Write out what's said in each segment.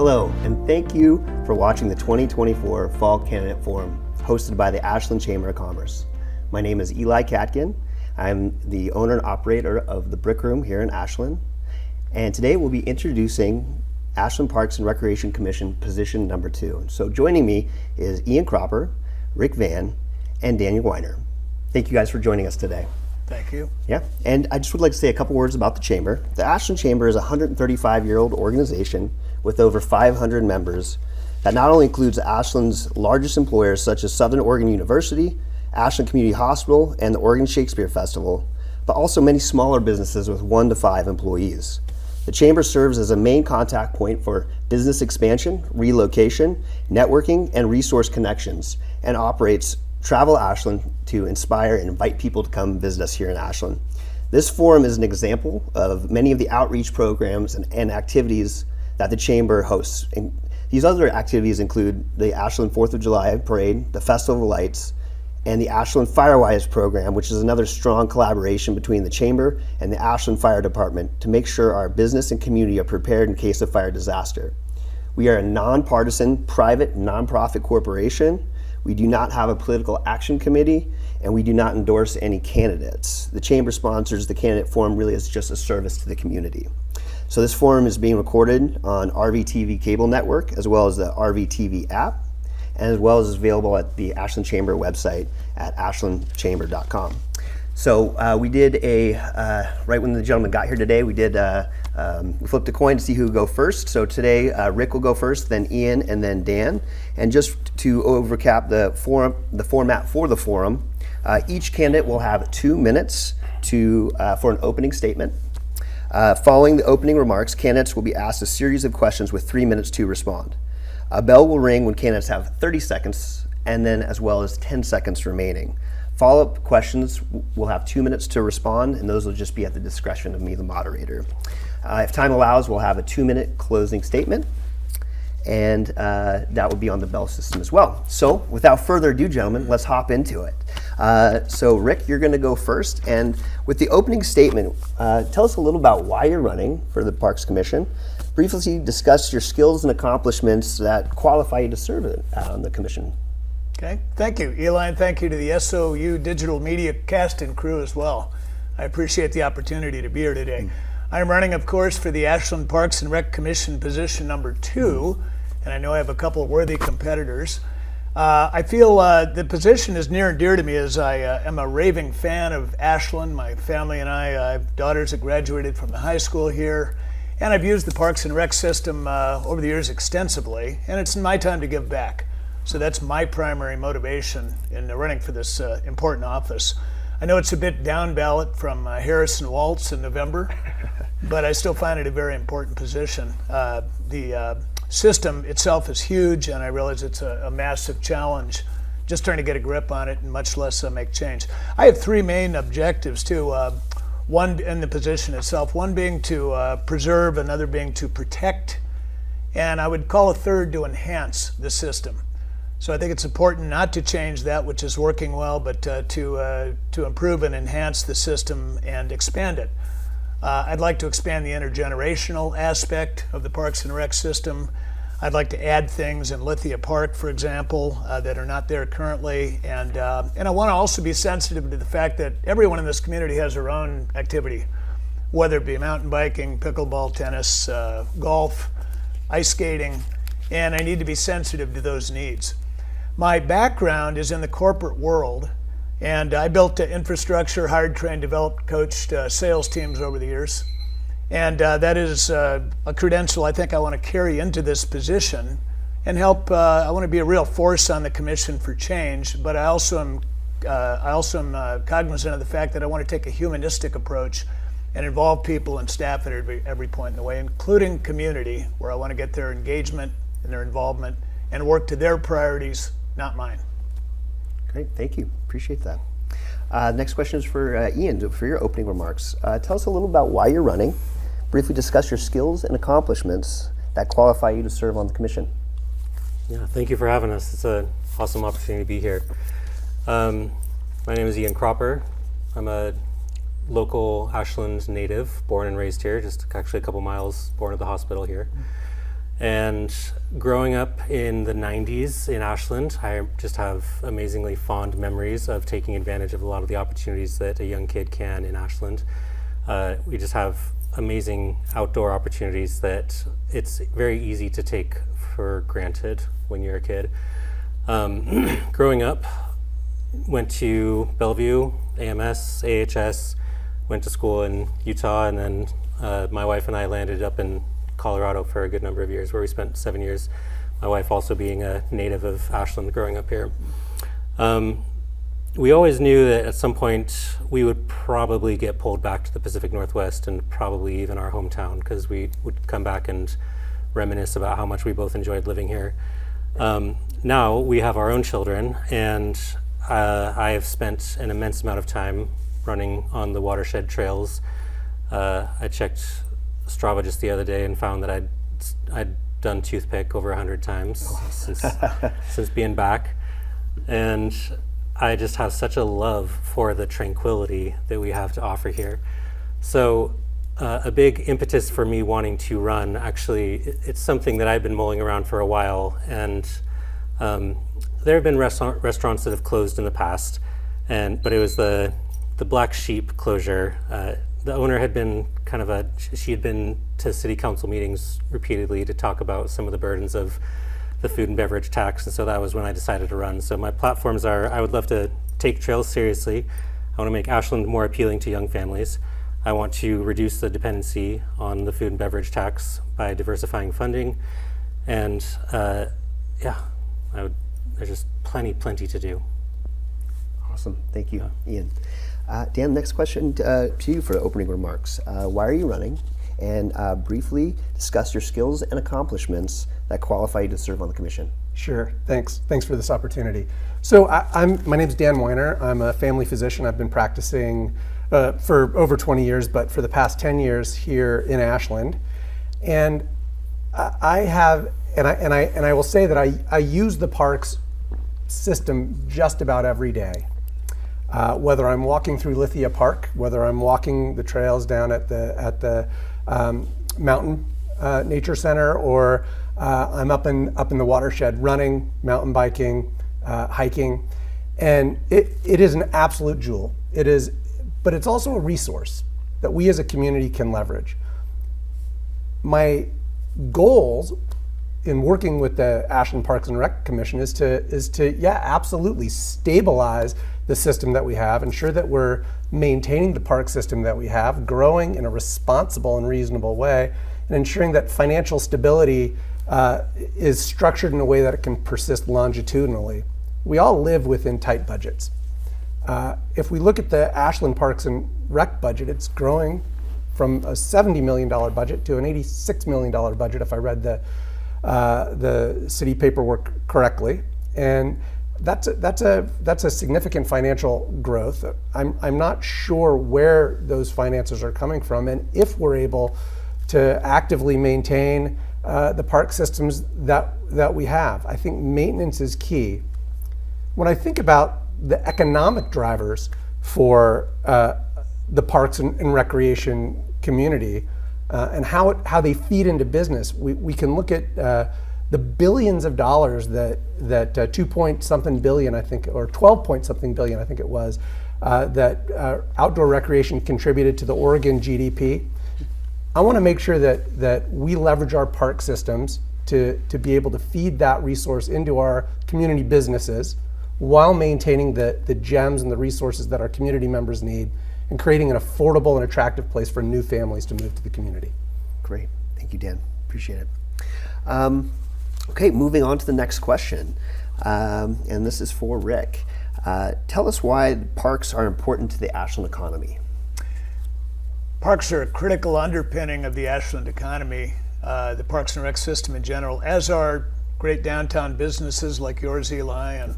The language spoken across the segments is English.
Hello, and thank you for watching the 2024 Fall Candidate Forum hosted by the Ashland Chamber of Commerce. My name is Eli Katkin. I'm the owner and operator of the Brick Room here in Ashland. And today we'll be introducing Ashland Parks and Recreation Commission position number 2. So joining me is Ian Cropper, Rick Van, and Daniel Weiner. Thank you guys for joining us today. Thank you. Yeah, and I just would like to say a couple words about the Chamber. The Ashland Chamber is a 135-year-old organization with over 500 members that not only includes Ashland's largest employers such as Southern Oregon University, Ashland Community Hospital, and the Oregon Shakespeare Festival, but also many smaller businesses with 1 to 5 employees. The Chamber serves as a main contact point for business expansion, relocation, networking, and resource connections, and operates Travel Ashland to inspire and invite people to come visit us here in Ashland. This forum is an example of many of the outreach programs and activities that the Chamber hosts. And these other activities include the Ashland 4th of July Parade, the Festival of Lights, and the Ashland Firewise program, which is another strong collaboration between the Chamber and the Ashland Fire Department to make sure our business and community are prepared in case of fire disaster. We are a nonpartisan, private, nonprofit corporation. We do not have a political action committee, and we do not endorse any candidates. The Chamber sponsors the candidate forum really as just a service to the community. So this forum is being recorded on RVTV cable network, as well as the RVTV app, and as well as available at the Ashland Chamber website at ashlandchamber.com. So we did right when the gentleman got here today, we flipped a coin to see who would go first. So today, Rick will go first, then Ian, and then Dan. And just to recap the format for the forum, each candidate will have 2 minutes for an opening statement. Following the opening remarks, candidates will be asked a series of questions with 3 minutes to respond. A bell will ring when candidates have 30 seconds, and then as well as 10 seconds remaining. Follow-up questions will have 2 minutes to respond, and those will just be at the discretion of me, the moderator. If time allows, we'll have a 2-minute closing statement, and that will be on the bell system as well. So without further ado, gentlemen, let's hop into it. So Rick, you're gonna go first, and with the opening statement, tell us a little about why you're running for the Parks Commission. Briefly discuss your skills and accomplishments that qualify you to serve on the commission. Okay, thank you, Eli, and thank you to the SOU Digital Media cast and crew as well. I appreciate the opportunity to be here today. I'm running, of course, for the Ashland Parks and Rec Commission position number 2, and I know I have a couple of worthy competitors. I feel the position is near and dear to me as I am a raving fan of Ashland. My family and I have daughters that graduated from the high school here, and I've used the Parks and Rec system over the years extensively, and it's my time to give back. So that's my primary motivation in running for this important office. I know it's a bit down ballot from Harrison Waltz in November, but I still find it a very important position. The system itself is huge, and I realize it's a massive challenge just trying to get a grip on it and much less make change. I have 3 main objectives too. One in the position itself, one being to preserve, another being to protect, and I would call a third to enhance the system. So I think it's important not to change that which is working well, but to improve and enhance the system and expand it. I'd like to expand the intergenerational aspect of the Parks and Rec system. I'd like to add things in Lithia Park, for example, that are not there currently. And I want to also be sensitive to the fact that everyone in this community has their own activity, whether it be mountain biking, pickleball, tennis, golf, ice skating, and I need to be sensitive to those needs. My background is in the corporate world, and I built infrastructure, hired, trained, developed, coached sales teams over the years. And that is a credential I think I want to carry into this position and help. I want to be a real force on the Commission for change, but I also am cognizant of the fact that I want to take a humanistic approach and involve people and staff at every point in the way, including community, where I want to get their engagement and their involvement and work to their priorities, not mine. Great, thank you. Appreciate that. Next question is for Ian, for your opening remarks. Tell us a little about why you're running. Briefly discuss your skills and accomplishments that qualify you to serve on the commission. Yeah, thank you for having us. It's an awesome opportunity to be here. My name is Ian Cropper. I'm a local Ashland native, born and raised here, just actually a couple miles born at the hospital here. And growing up in the 90s in Ashland, I just have amazingly fond memories of taking advantage of a lot of the opportunities that a young kid can in Ashland. We just have amazing outdoor opportunities that it's very easy to take for granted when you're a kid. Growing up, went to Bellevue, AMS, AHS, went to school in Utah, and then my wife and I landed up in Colorado for a good number of years, where we spent 7 years, my wife also being a native of Ashland growing up here. We always knew that at some point we would probably get pulled back to the Pacific Northwest and probably even our hometown, because we would come back and reminisce about how much we both enjoyed living here. Now we have our own children, and I have spent an immense amount of time running on the watershed trails. I checked Strava just the other day and found that I'd done Toothpick over 100 times since being back. And I just have such a love for the tranquility that we have to offer here. So a big impetus for me wanting to run, actually, it's something that I've been mulling around for a while. And there have been restaurants that have closed in the past, but it was the Black Sheep closure. The owner had been she had been to city council meetings repeatedly to talk about some of the burdens of the food and beverage tax, and so that was when I decided to run. So my platforms are, I would love to take trails seriously. I want to make Ashland more appealing to young families. I want to reduce the dependency on the food and beverage tax by diversifying funding, and there's just plenty to do. Awesome, thank you, Ian. Dan, next question to you for opening remarks. Why are you running? And briefly discuss your skills and accomplishments that qualify you to serve on the commission. Sure, thanks for this opportunity. So my name's Dan Moyner. I'm a family physician. I've been practicing for over 20 years, but for the past 10 years here in Ashland. And I will say that I use the parks system just about every day. Whether I'm walking through Lithia Park, whether I'm walking the trails down at the Mountain Nature Center, or I'm up in the watershed running, mountain biking, hiking, and it is an absolute jewel. It is, but it's also a resource that we as a community can leverage. My goals in working with the Ashland Parks and Rec Commission is to absolutely stabilize the system that we have, ensure that we're maintaining the park system that we have, growing in a responsible and reasonable way, and ensuring that financial stability is structured in a way that it can persist longitudinally. We all live within tight budgets. If we look at the Ashland Parks and Rec budget, it's growing from a $70 million budget to an $86 million budget, if I read the city paperwork correctly, and that's a significant financial growth. I'm not sure where those finances are coming from, and if we're able to actively maintain the park systems that we have. I think maintenance is key. When I think about the economic drivers for the parks and recreation community and how they feed into business, we can look at the billions of dollars that 2 point something billion, I think, or 12 point something billion, I think it was, that outdoor recreation contributed to the Oregon GDP. I want to make sure that we leverage our park systems to be able to feed that resource into our community businesses while maintaining the gems and the resources that our community members need, and creating an affordable and attractive place for new families to move to the community. Great, thank you, Dan, appreciate it. Okay, moving on to the next question, and this is for Rick. Tell us why parks are important to the Ashland economy. Parks are a critical underpinning of the Ashland economy, the Parks and Rec system in general, as are great downtown businesses like yours, Eli. And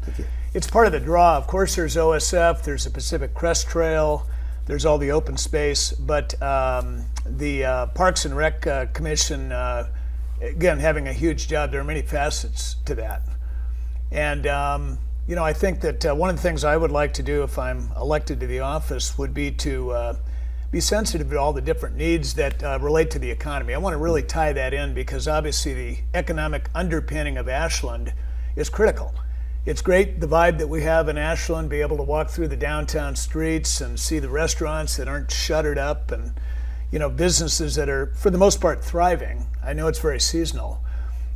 it's part of the draw. Of course, there's OSF, there's the Pacific Crest Trail, there's all the open space, but the Parks and Rec Commission, again, having a huge job, there are many facets to that. And I think that one of the things I would like to do if I'm elected to the office would be to be sensitive to all the different needs that relate to the economy. I want to really tie that in because obviously the economic underpinning of Ashland is critical. It's great, the vibe that we have in Ashland, be able to walk through the downtown streets and see the restaurants that aren't shuttered up and, you know, businesses that are, for the most part, thriving. I know it's very seasonal.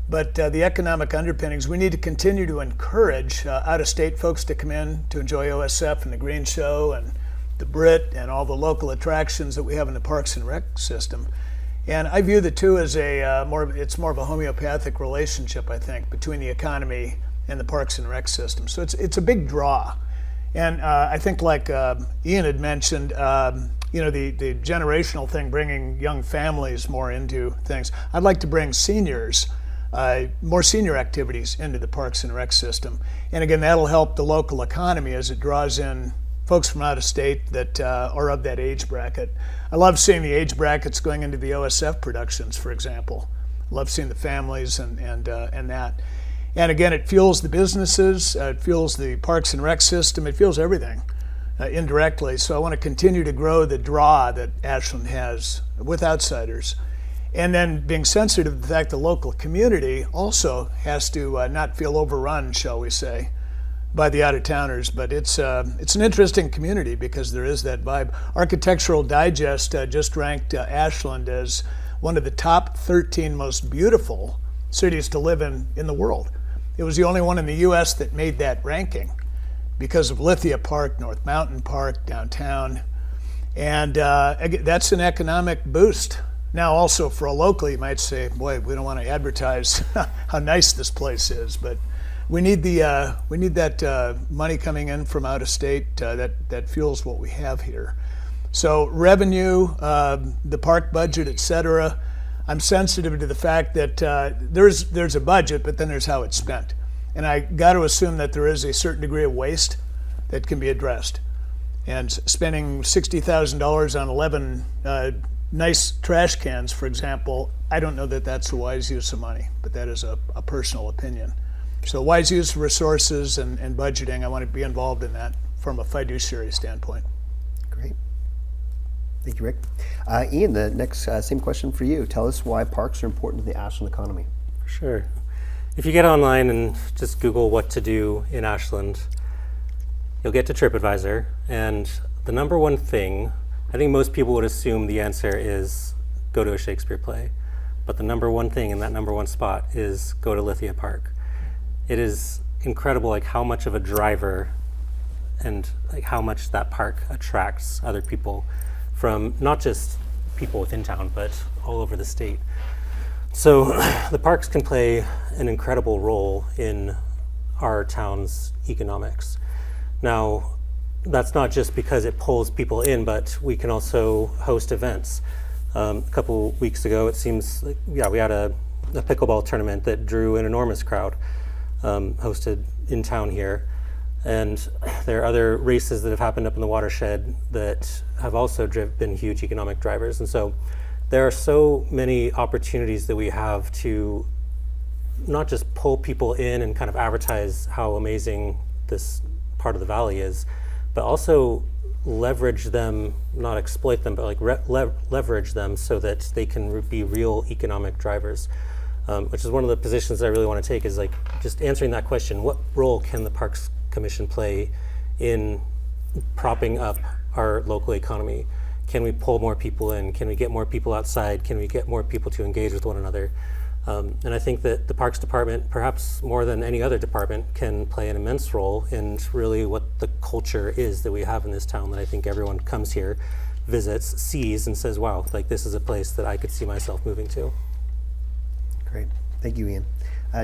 But the economic underpinnings, we need to continue to encourage out-of-state folks to come in to enjoy OSF and the Green Show and the Brit and all the local attractions that we have in the Parks and Rec system. And I view the two as it's more of a homeopathic relationship, I think, between the economy and the Parks and Rec system. So it's a big draw. And I think like Ian had mentioned, you know, the generational thing, bringing young families more into things. I'd like to bring seniors, more senior activities into the Parks and Rec system. And again, that'll help the local economy as it draws in folks from out of state that are of that age bracket. I love seeing the age brackets going into the OSF productions, for example. Love seeing the families and that. And again, it fuels the businesses, it fuels the Parks and Rec system, it fuels everything indirectly. So I want to continue to grow the draw that Ashland has with outsiders. And then being sensitive to the fact the local community also has to not feel overrun, shall we say, by the out-of-towners. But it's an interesting community because there is that vibe. Architectural Digest just ranked Ashland as one of the top 13 most beautiful cities to live in the world. It was the only one in the U.S. that made that ranking because of Lithia Park, North Mountain Park, downtown. And that's an economic boost. Now also for a local, you might say, boy, we don't want to advertise how nice this place is, but we need that money coming in from out of state that fuels what we have here. So revenue, the park budget, et cetera. I'm sensitive to the fact that there's a budget, but then there's how it's spent. And I got to assume that there is a certain degree of waste that can be addressed. And spending $60,000 on 11 nice trash cans, for example, I don't know that that's a wise use of money, but that is a personal opinion. So wise use of resources and budgeting, I want to be involved in that from a fiduciary standpoint. Great. Thank you, Rick. Ian, the next same question for you. Tell us why parks are important to the Ashland economy. Sure. If you get online and just Google what to do in Ashland, you'll get to TripAdvisor. And the number one thing, I think most people would assume the answer is go to a Shakespeare play. But the number one thing in that number one spot is go to Lithia Park. It is incredible like how much of a driver and like how much that park attracts other people from not just people within town, but all over the state. So the parks can play an incredible role in our town's economics. Now, that's not just because it pulls people in, but we can also host events. A couple weeks ago, it seems like, we had a pickleball tournament that drew an enormous crowd, hosted in town here. And there are other races that have happened up in the watershed that have also been huge economic drivers. And so there are so many opportunities that we have to not just pull people in and kind of advertise how amazing this part of the valley is, but also leverage them, not exploit them, but like leverage them so that they can be real economic drivers. Which is one of the positions I really want to take, is like just answering that question: what role can the Parks Commission play in propping up our local economy? Can we pull more people in? Can we get more people outside? Can we get more people to engage with one another? And I think that the Parks Department, perhaps more than any other department, can play an immense role in really what the culture is that we have in this town, that I think everyone comes here, visits, sees, and says, wow, like this is a place that I could see myself moving to. Great. Thank you, Ian.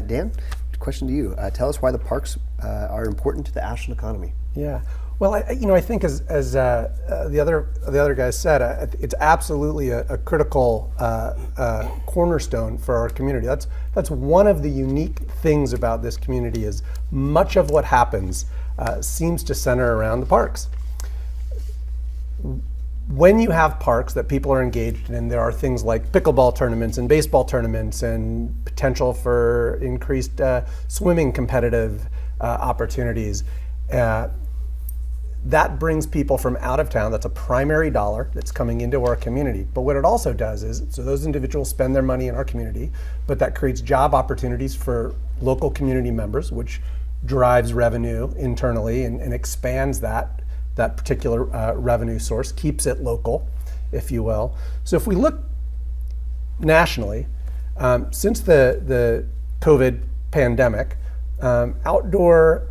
Dan, question to you. Tell us why the parks are important to the Ashland economy. Yeah. Well, I think as the other guys said, it's absolutely a critical cornerstone for our community. That's one of the unique things about this community, is much of what happens seems to center around the parks. When you have parks that people are engaged in, there are things like pickleball tournaments and baseball tournaments and potential for increased swimming competitive opportunities. that brings people from out of town. That's a primary dollar that's coming into our community. But what it also does is, so those individuals spend their money in our community, but that creates job opportunities for local community members, which drives revenue internally and expands that particular revenue source, keeps it local, if you will. So if we look nationally, since the COVID pandemic, outdoor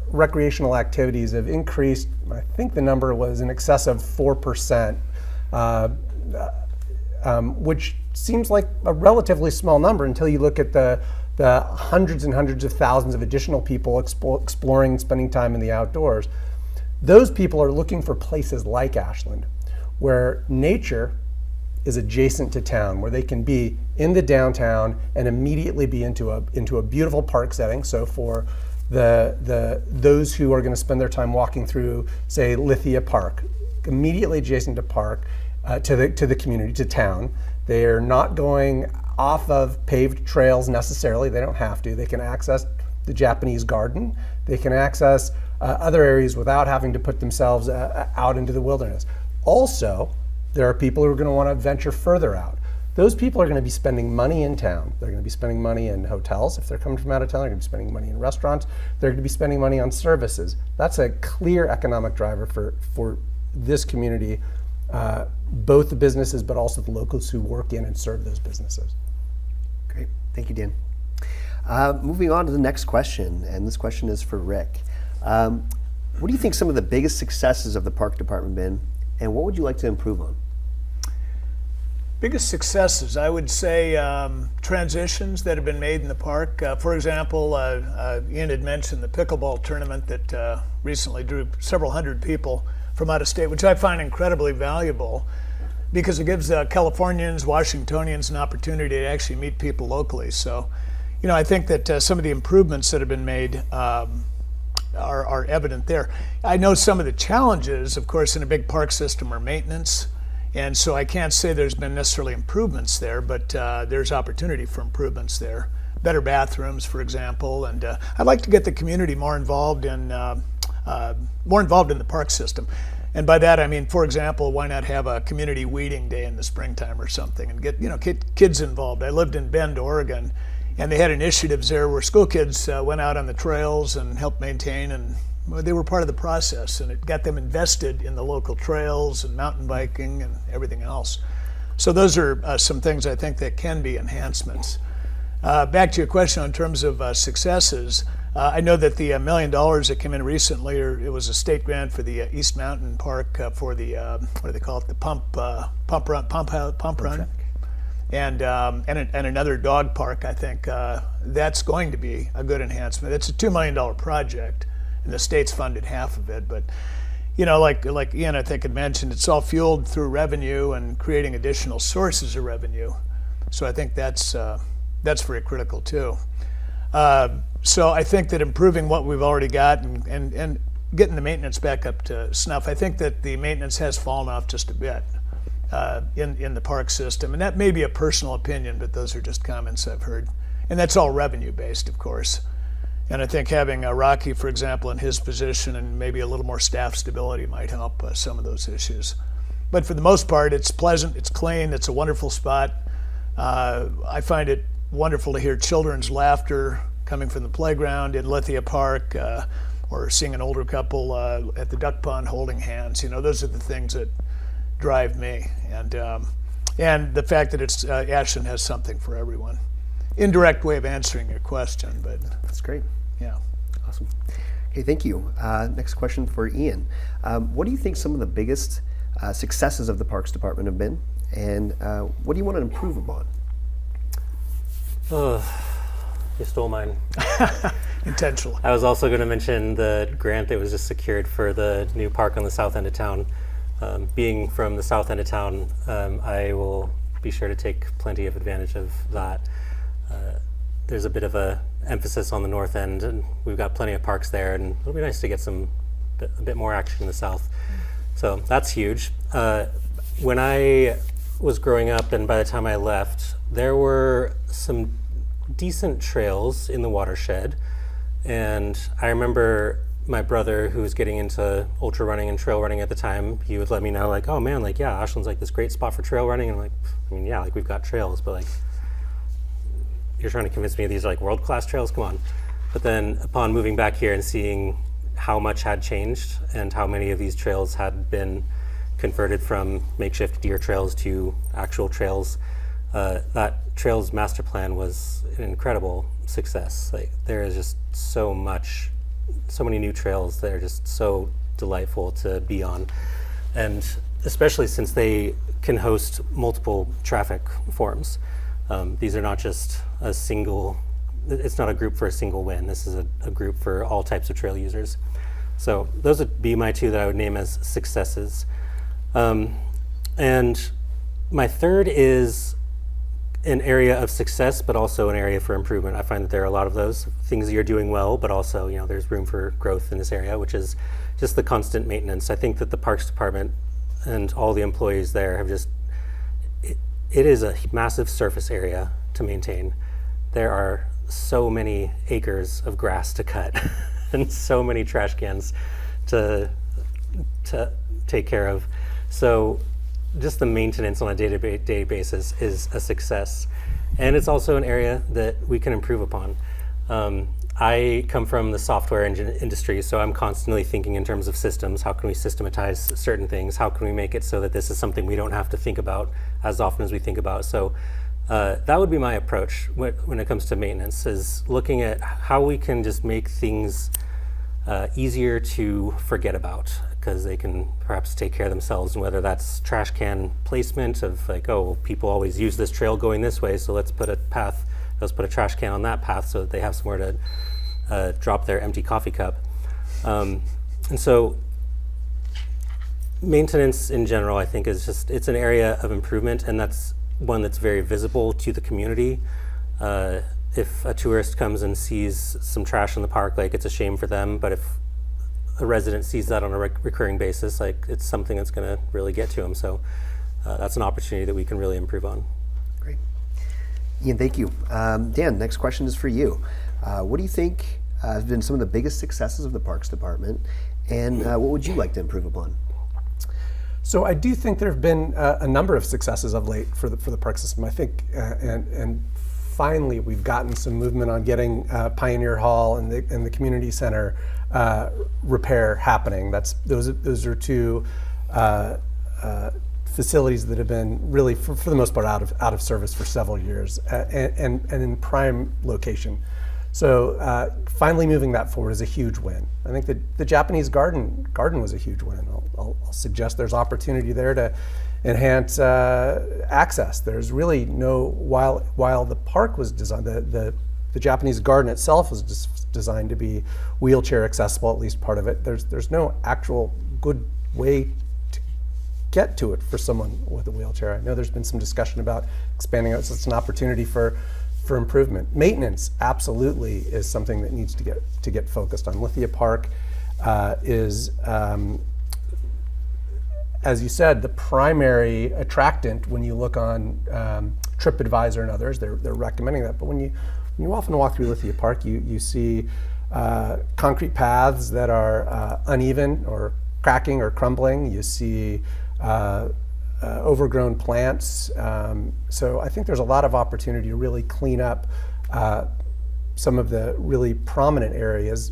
recreational activities have increased. I think the number was in excess of 4%, which seems like a relatively small number until you look at the hundreds and hundreds of thousands of additional people exploring and spending time in the outdoors. Those people are looking for places like Ashland, where nature is adjacent to town, where they can be in the downtown and immediately be into a beautiful park setting. So for those who are going to spend their time walking through, say, Lithia Park, immediately adjacent to park, to the community, to town. They are not going off of paved trails necessarily. They don't have to. They can access the Japanese garden. They can access other areas without having to put themselves out into the wilderness. Also, there are people who are going to want to venture further out. Those people are going to be spending money in town. They're going to be spending money in hotels. If they're coming from out of town, they're going to be spending money in restaurants. They're going to be spending money on services. That's a clear economic driver for this community, both the businesses, but also the locals who work in and serve those businesses. Great, thank you, Dan. Moving on to the next question, and this question is for Rick. What do you think some of the biggest successes of the park department been, and what would you like to improve on? Biggest successes, I would say transitions that have been made in the park. For example, Ian had mentioned the pickleball tournament that recently drew several hundred people from out of state, which I find incredibly valuable because it gives Californians, Washingtonians an opportunity to actually meet people locally. So, you know, I think that some of the improvements that have been made are evident there. I know some of the challenges, of course, in a big park system are maintenance. And so I can't say there's been necessarily improvements there, but there's opportunity for improvements there. Better bathrooms, for example, and I'd like to get the community more involved in the park system. And by that I mean, for example, why not have a community weeding day in the springtime or something, and get kids involved. I lived in Bend, Oregon, and they had initiatives there where school kids went out on the trails and helped maintain, and they were part of the process, and it got them invested in the local trails and mountain biking and everything else. So those are some things I think that can be enhancements. Back to your question in terms of successes, I know that the $1 million that came in recently, it was a state grant for the East Mountain Park for the what do they call it, the pump run, and another dog park. I think that's going to be a good enhancement. It's a $2 million project. And the state's funded half of it, but you know, like Ian I think had mentioned, it's all fueled through revenue and creating additional sources of revenue. So I think that's very critical too. So I think that improving what we've already got and getting the maintenance back up to snuff. I think that the maintenance has fallen off just a bit in the park system, and that may be a personal opinion, but those are just comments I've heard, and that's all revenue based, of course. And I think having Rocky, for example, in his position and maybe a little more staff stability might help some of those issues. But for the most part, it's pleasant, it's clean, it's a wonderful spot. I find it wonderful to hear children's laughter coming from the playground in Lithia Park, or seeing an older couple at the duck pond holding hands. You know, those are the things that drive me. And the fact that it's Ashland has something for everyone. Indirect way of answering your question, but That's great. yeah. Awesome. Okay, thank you. Next question for Ian. What do you think some of the biggest successes of the Parks Department have been, and what do you want to improve upon? You stole mine. Intentionally. I was also going to mention the grant that was just secured for the new park on the south end of town. Being from the south end of town, I will be sure to take plenty of advantage of that. There's a bit of a emphasis on the north end, and we've got plenty of parks there, and it'll be nice to get a bit more action in the south. So that's huge. When I was growing up, and by the time I left, there were some decent trails in the watershed, and I remember my brother, who was getting into ultra running and trail running at the time, he would let me know, like, oh man, like, yeah, Ashland's like this great spot for trail running. And I'm like, I mean, yeah, like we've got trails, but like, you're trying to convince me these are like world-class trails, come on. But then upon moving back here and seeing how much had changed and how many of these trails had been converted from makeshift deer trails to actual trails, that trails master plan was an incredible success. Like, there is just so many new trails that are just so delightful to be on. And especially since they can host multiple traffic forms. These are not just a single, it's not a group for a single win. This is a group for all types of trail users. So those would be my two that I would name as successes. And my third is an area of success, but also an area for improvement. I find that there are a lot of those things that you're doing well, but also, you know, there's room for growth in this area, which is just the constant maintenance. I think that the Parks Department and all the employees there have just, it is a massive surface area to maintain. There are so many acres of grass to cut and so many trash cans to take care of. So just the maintenance on a day-to-day basis is a success. And it's also an area that we can improve upon. I come from the software industry, so I'm constantly thinking in terms of systems. How can we systematize certain things? How can we make it so that this is something we don't have to think about as often as we think about? So that would be my approach when it comes to maintenance, is looking at how we can just make things easier to forget about, because they can perhaps take care of themselves. And whether that's trash can placement of like, oh, people always use this trail going this way, so let's put a trash can on that path so that they have somewhere to drop their empty coffee cup. And so maintenance in general, I think, is just, it's an area of improvement, and that's one that's very visible to the community. If a tourist comes and sees some trash in the park, like, it's a shame for them, but if a resident sees that on a recurring basis, like, it's something that's going to really get to them. So that's an opportunity that we can really improve on. Great. Ian, thank you. Dan, next question is for you. What do you think have been some of the biggest successes of the Parks Department, and what would you like to improve upon? So I do think there have been a number of successes of late for the park system. I think, and finally we've gotten some movement on getting Pioneer Hall and the community center repair happening. Those are two facilities that have been really, for the most part, out of service for several years, and in prime location. So finally moving that forward is a huge win. I think that the Japanese garden was a huge win. I'll suggest there's opportunity there to enhance access. There's really no, while the park was designed, the Japanese garden itself was designed to be wheelchair accessible, at least part of it. There's no actual good way to get to it for someone with a wheelchair. I know there's been some discussion about expanding it, so it's an opportunity for improvement. Maintenance absolutely is something that needs to get focused on. Lithia Park is, as you said, the primary attractant when you look on TripAdvisor and others. They're recommending that. But when you often walk through Lithia Park, you see concrete paths that are uneven or cracking or crumbling. You see overgrown plants. So I think there's a lot of opportunity to really clean up some of the really prominent areas.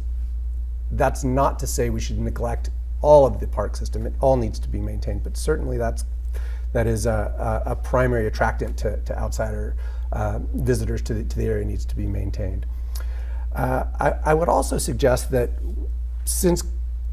That's not to say we should neglect all of the park system. It all needs to be maintained, but certainly that is a primary attractant to outsider visitors to the area, needs to be maintained. I would also suggest that since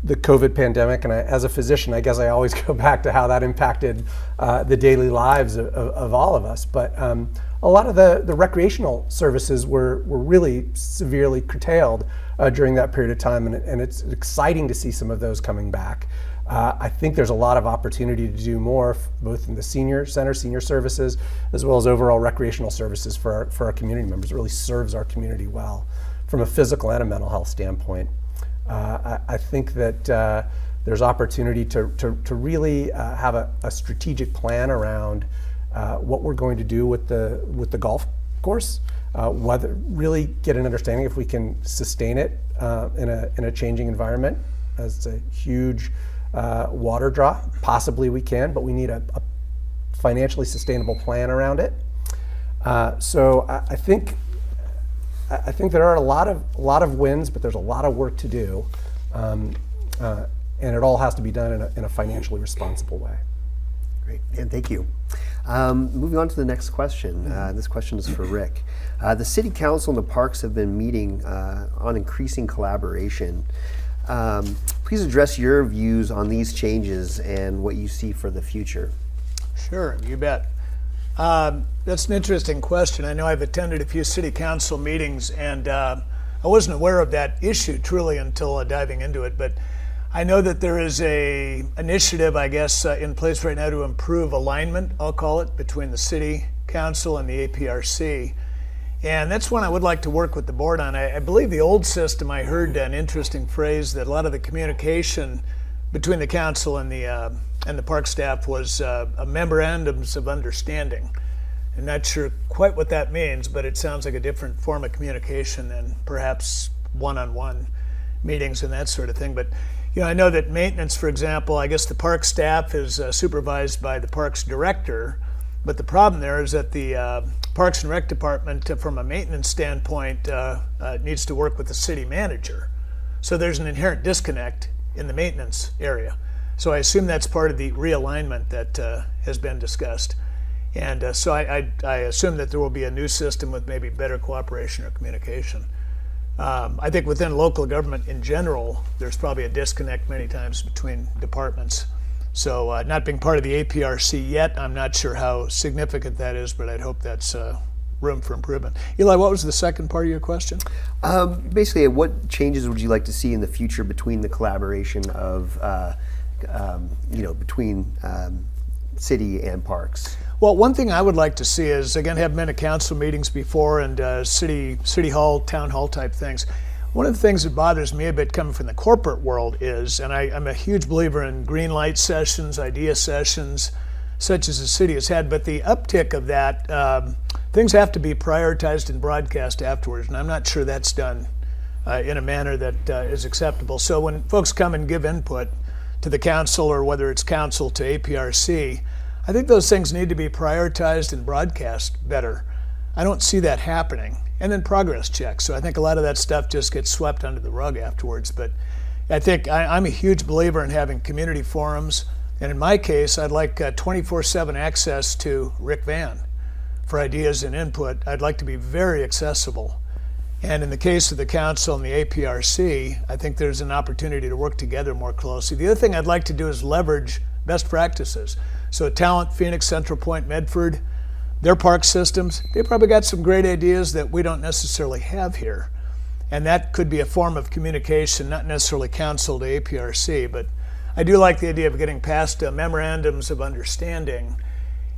the COVID pandemic, and as a physician, I guess I always go back to how that impacted the daily lives of all of us. But a lot of the recreational services were really severely curtailed during that period of time, and it's exciting to see some of those coming back. I think there's a lot of opportunity to do more, both in the senior center, senior services, as well as overall recreational services for our community members. It really serves our community well from a physical and a mental health standpoint. I think that there's opportunity to really have a strategic plan around what we're going to do with the golf course. whether really get an understanding if we can sustain it in a changing environment. It's a huge water draw. Possibly we can, but we need a financially sustainable plan around it. So I think there are a lot of wins, but there's a lot of work to do, and it all has to be done in a financially responsible way. Great, and thank you. Moving on to the next question. This question is for Rick. The City Council and the parks have been meeting on increasing collaboration. Please address your views on these changes and what you see for the future. Sure, you bet. That's an interesting question. I know I've attended a few city council meetings, and I wasn't aware of that issue truly until diving into it, but I know that there is a initiative, I guess, in place right now to improve alignment, I'll call it, between the city council and the APRC. And that's one I would like to work with the board on. I believe the old system, I heard an interesting phrase that a lot of the communication between the council and the park staff was a memorandums of understanding. I'm not sure quite what that means, but it sounds like a different form of communication than perhaps one-on-one meetings and that sort of thing. But I know that maintenance, for example, I guess the park staff is supervised by the parks director, but the problem there is that the Parks and Rec department, from a maintenance standpoint, needs to work with the city manager. So there's an inherent disconnect in the maintenance area. So I assume that's part of the realignment that has been discussed. And so I assume that there will be a new system with maybe better cooperation or communication. I think within local government in general, there's probably a disconnect many times between departments. So not being part of the APRC yet, I'm not sure how significant that is, but I'd hope that's room for improvement. Eli, what was the second part of your question? Basically, what changes would you like to see in the future between the collaboration of, between city and parks? Well, one thing I would like to see is, again, have been at council meetings before and city hall, town hall type things. One of the things that bothers me a bit coming from the corporate world is, and I'm a huge believer in green light sessions, idea sessions, such as the city has had, but the uptick of that, things have to be prioritized and broadcast afterwards, and I'm not sure that's done in a manner that is acceptable. So when folks come and give input to the council, or whether it's council to APRC, I think those things need to be prioritized and broadcast better. I don't see that happening. And then progress checks. So I think a lot of that stuff just gets swept under the rug afterwards. But I think I'm a huge believer in having community forums. And in my case, I'd like 24/7 access to Rick Van for ideas and input. I'd like to be very accessible. And in the case of the council and the APRC, I think there's an opportunity to work together more closely. The other thing I'd like to do is leverage best practices. So Talent, Phoenix, Central Point, Medford, their park systems, they probably got some great ideas that we don't necessarily have here. And that could be a form of communication, not necessarily council to APRC, but I do like the idea of getting past memorandums of understanding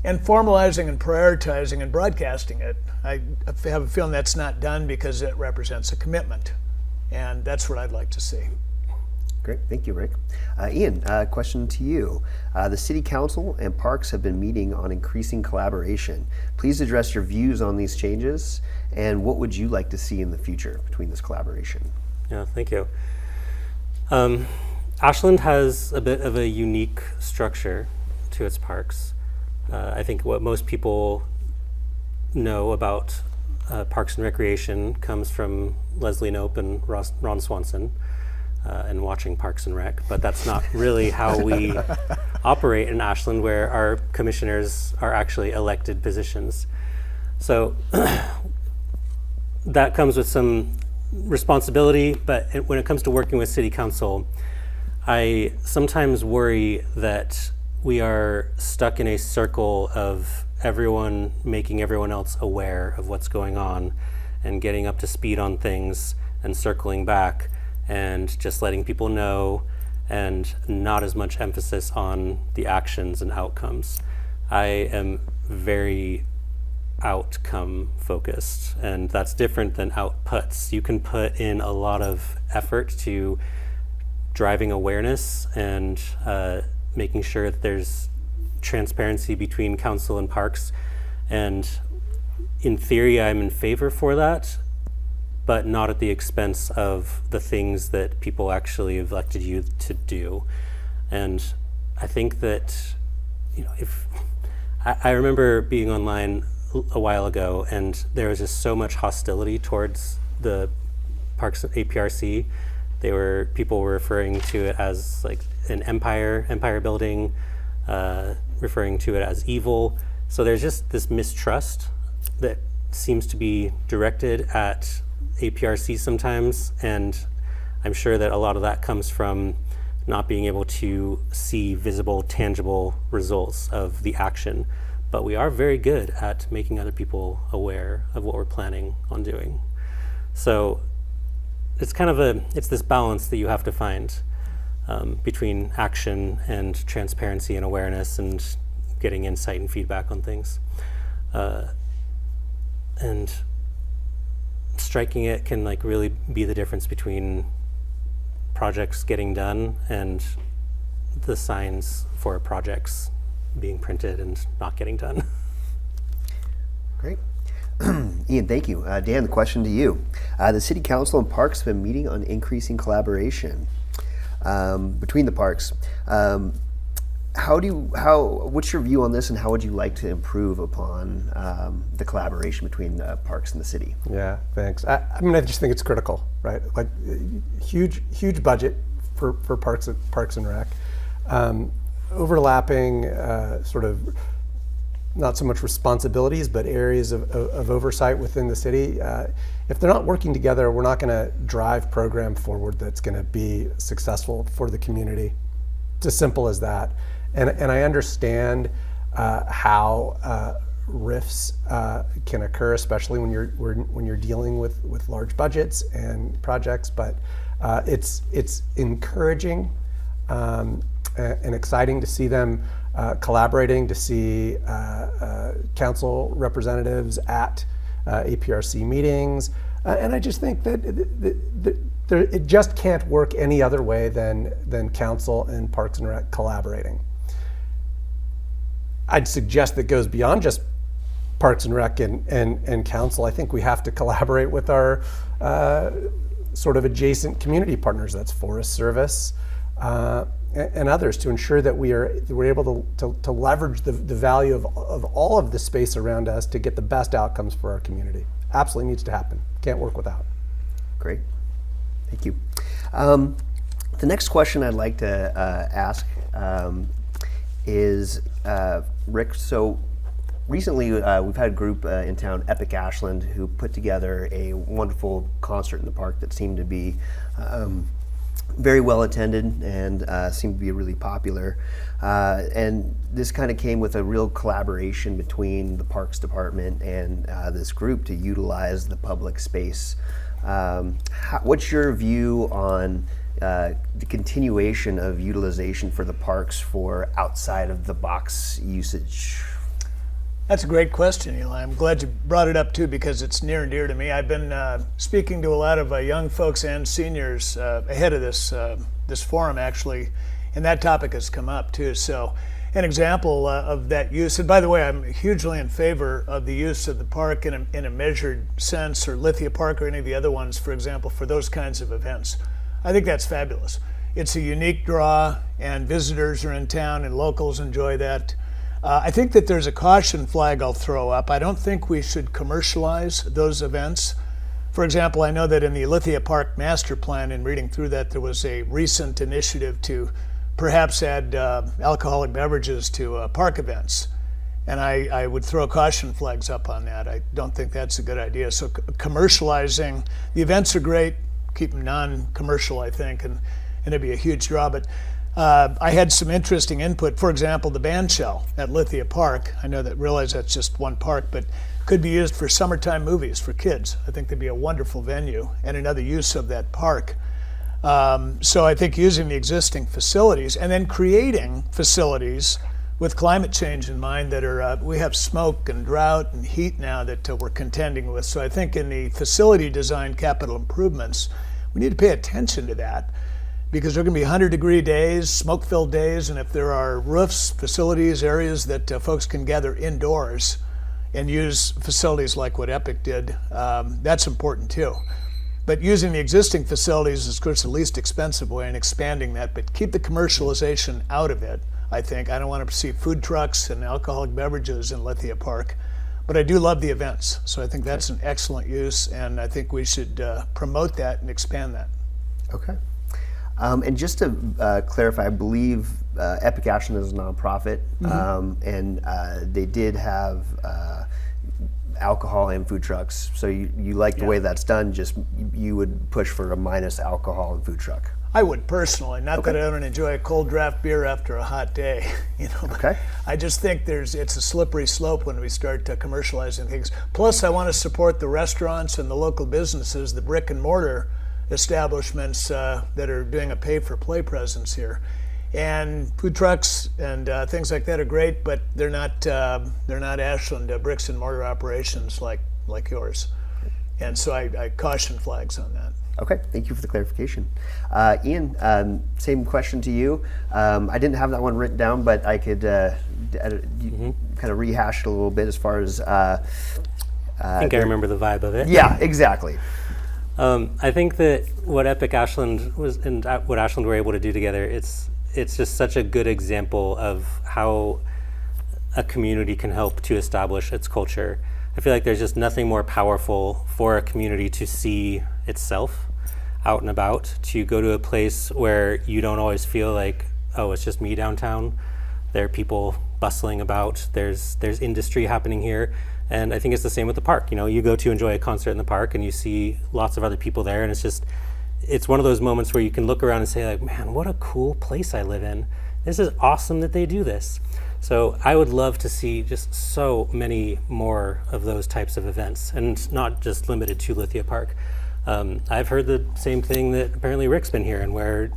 and formalizing and prioritizing and broadcasting it. I have a feeling that's not done because it represents a commitment. And that's what I'd like to see. Great, thank you, Rick. Ian, question to you. The City Council and parks have been meeting on increasing collaboration. Please address your views on these changes and what would you like to see in the future between this collaboration? Yeah, thank you. Ashland has a bit of a unique structure to its parks. I think what most people know about Parks and Recreation comes from Leslie Knope and Ron Swanson. And watching Parks and Rec, but that's not really how we operate in Ashland, where our commissioners are actually elected positions. So that comes with some responsibility, but when it comes to working with City Council, I sometimes worry that we are stuck in a circle of everyone making everyone else aware of what's going on and getting up to speed on things and circling back and just letting people know, and not as much emphasis on the actions and outcomes. I am very outcome focused, and that's different than outputs. You can put in a lot of effort to driving awareness and making sure that there's transparency between council and parks, and in theory, I'm in favor for that, but not at the expense of the things that people actually elected you to do. And I think that, if I remember being online a while ago, and there was just so much hostility towards the Parks APRC. People were referring to it as like an empire building, referring to it as evil. So there's just this mistrust that seems to be directed at APRC sometimes, and I'm sure that a lot of that comes from not being able to see visible, tangible results of the action. But we are very good at making other people aware of what we're planning on doing. So it's kind of it's this balance that you have to find between action and transparency and awareness and getting insight and feedback on things. And striking it can like really be the difference between projects getting done and the signs for projects being printed and not getting done. Great. Ian, thank you. Dan, the question to you. The City Council and Parks have been meeting on increasing collaboration between the parks. What's your view on this, and how would you like to improve upon the collaboration between parks and the city? Yeah, thanks. I mean, I just think it's critical, right? Like, huge budget for Parks and Rec, overlapping sort of not so much responsibilities, but areas of oversight within the city. If they're not working together, we're not going to drive program forward that's going to be successful for the community. It's as simple as that. And I understand how rifts can occur, especially when you're dealing with large budgets and projects. But it's encouraging and exciting to see them collaborating, to see council representatives at APRC meetings, and I just think that it just can't work any other way than council and Parks and Rec collaborating. I'd suggest that goes beyond just Parks and Rec and council. I think we have to collaborate with our sort of adjacent community partners. That's Forest Service and others, to ensure that we're able to leverage the value of all of the space around us to get the best outcomes for our community. Absolutely needs to happen. Can't work without. Great. Thank you. The next question I'd like to ask is, Rick, so recently we've had a group in town, Epic Ashland, who put together a wonderful concert in the park that seemed to be very well attended and seemed to be really popular. And this kind of came with a real collaboration between the Parks Department and this group to utilize the public space. What's your view on the continuation of utilization for the parks for outside of the box usage? That's a great question, Eli. I'm glad you brought it up too, because it's near and dear to me. I've been speaking to a lot of young folks and seniors ahead of this forum, actually, and that topic has come up too. So an example of that use, and by the way, I'm hugely in favor of the use of the park in a measured sense, or Lithia Park or any of the other ones, for example, for those kinds of events. I think that's fabulous. It's a unique draw, and visitors are in town and locals enjoy that. I think that there's a caution flag I'll throw up. I don't think we should commercialize those events. For example, I know that in the Lithia Park master plan, in reading through that, there was a recent initiative to perhaps add alcoholic beverages to park events. And I would throw caution flags up on that. I don't think that's a good idea. So commercializing, the events are great, keep them non-commercial, I think, and it'd be a huge draw. But I had some interesting input. For example, the band shell at Lithia Park. I realize that's just one park, but could be used for summertime movies for kids. I think that'd be a wonderful venue and another use of that park. So I think using the existing facilities and then creating facilities with climate change in mind that are, we have smoke and drought and heat now that we're contending with. So I think in the facility design capital improvements, we need to pay attention to that, because there are going to be 100-degree days, smoke-filled days, and if there are roofs, facilities, areas that folks can gather indoors, and use facilities like what Epic did, that's important too. But using the existing facilities is, of course, the least expensive way, and expanding that, but keep the commercialization out of it, I think. I don't want to see food trucks and alcoholic beverages in Lithia Park, but I do love the events. So I think that's an excellent use, and I think we should promote that and expand that. Okay. And just to clarify, I believe Epic Ashland is a nonprofit, and they did have alcohol and food trucks. So you like the way that's done, just you would push for a minus alcohol and food truck. I would personally, not that I don't enjoy a cold draft beer after a hot day, you know. But I just think it's a slippery slope when we start commercializing things. Plus, I want to support the restaurants and the local businesses, the brick and mortar establishments that are doing a pay-for-play presence here. And food trucks and things like that are great, but they're not Ashland bricks and mortar operations like yours. And so I caution flags on that. Okay, thank you for the clarification. Ian, same question to you. I didn't have that one written down, but I could kind of rehash it a little bit as far as... I think I remember the vibe of it. Yeah, exactly. I think that what Epic Ashland was and what Ashland were able to do together, it's just such a good example of how a community can help to establish its culture. I feel like there's just nothing more powerful for a community to see itself out and about, to go to a place where you don't always feel like, oh, it's just me downtown. There are people bustling about, there's industry happening here. And I think it's the same with the park. You know, you go to enjoy a concert in the park and you see lots of other people there, and it's one of those moments where you can look around and say, like, man, what a cool place I live in. This is awesome that they do this. So I would love to see just so many more of those types of events, and not just limited to Lithia Park. I've heard the same thing that apparently Rick's been hearing, where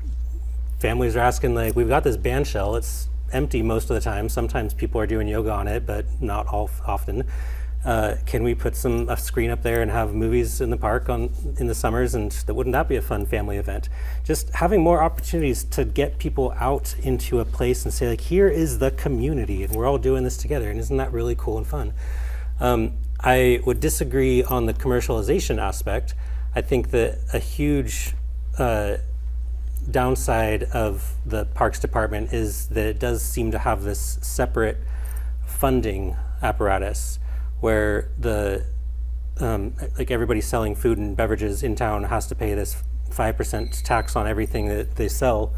families are asking, like, we've got this band shell, it's empty most of the time. Sometimes people are doing yoga on it, but not often. Can we put a screen up there and have movies in the park in the summers, and wouldn't that be a fun family event? Just having more opportunities to get people out into a place and say, like, here is the community and we're all doing this together, and isn't that really cool and fun? I would disagree on the commercialization aspect. I think that a huge downside of the Parks Department is that it does seem to have this separate funding apparatus, where like everybody selling food and beverages in town has to pay this 5% tax on everything that they sell.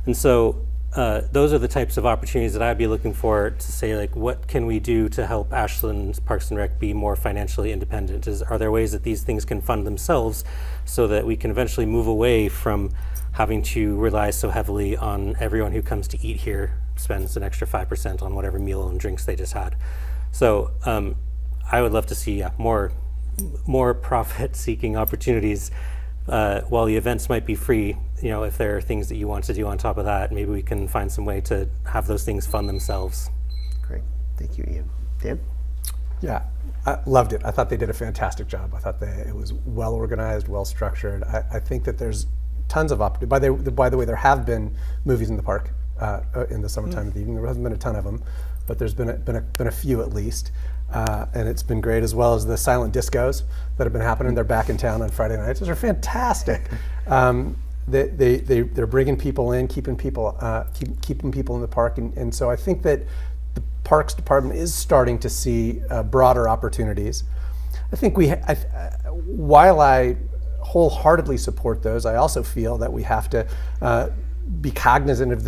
And so those are the types of opportunities that I'd be looking for to say, like, what can we do to help Ashland Parks and Rec be more financially independent? Are there ways that these things can fund themselves so that we can eventually move away from having to rely so heavily on everyone who comes to eat here spends an extra 5% on whatever meal and drinks they just had? So I would love to see more profit-seeking opportunities. While the events might be free, you know, if there are things that you want to do on top of that, maybe we can find some way to have those things fund themselves. Great, thank you, Ian. Dan? Yeah, I loved it. I thought they did a fantastic job. I thought it was well organized, well structured. I think that there's tons of opportunity. By the way, there have been movies in the park in the summertime of the evening. There hasn't been a ton of them, but there's been a few at least. And it's been great, as well as the silent discos that have been happening. They're back in town on Friday nights. Those are fantastic. They're bringing people in, keeping people in the park, and so I think that the Parks Department is starting to see broader opportunities. I think while I wholeheartedly support those, I also feel that we have to be cognizant of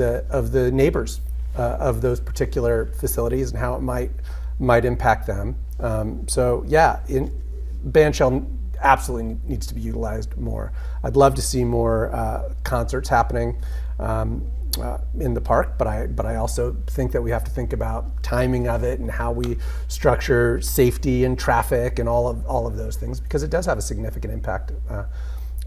the neighbors of those particular facilities and how it might impact them. So yeah, band shell absolutely needs to be utilized more. I'd love to see more concerts happening in the park, but I also think that we have to think about timing of it and how we structure safety and traffic and all of those things, because it does have a significant impact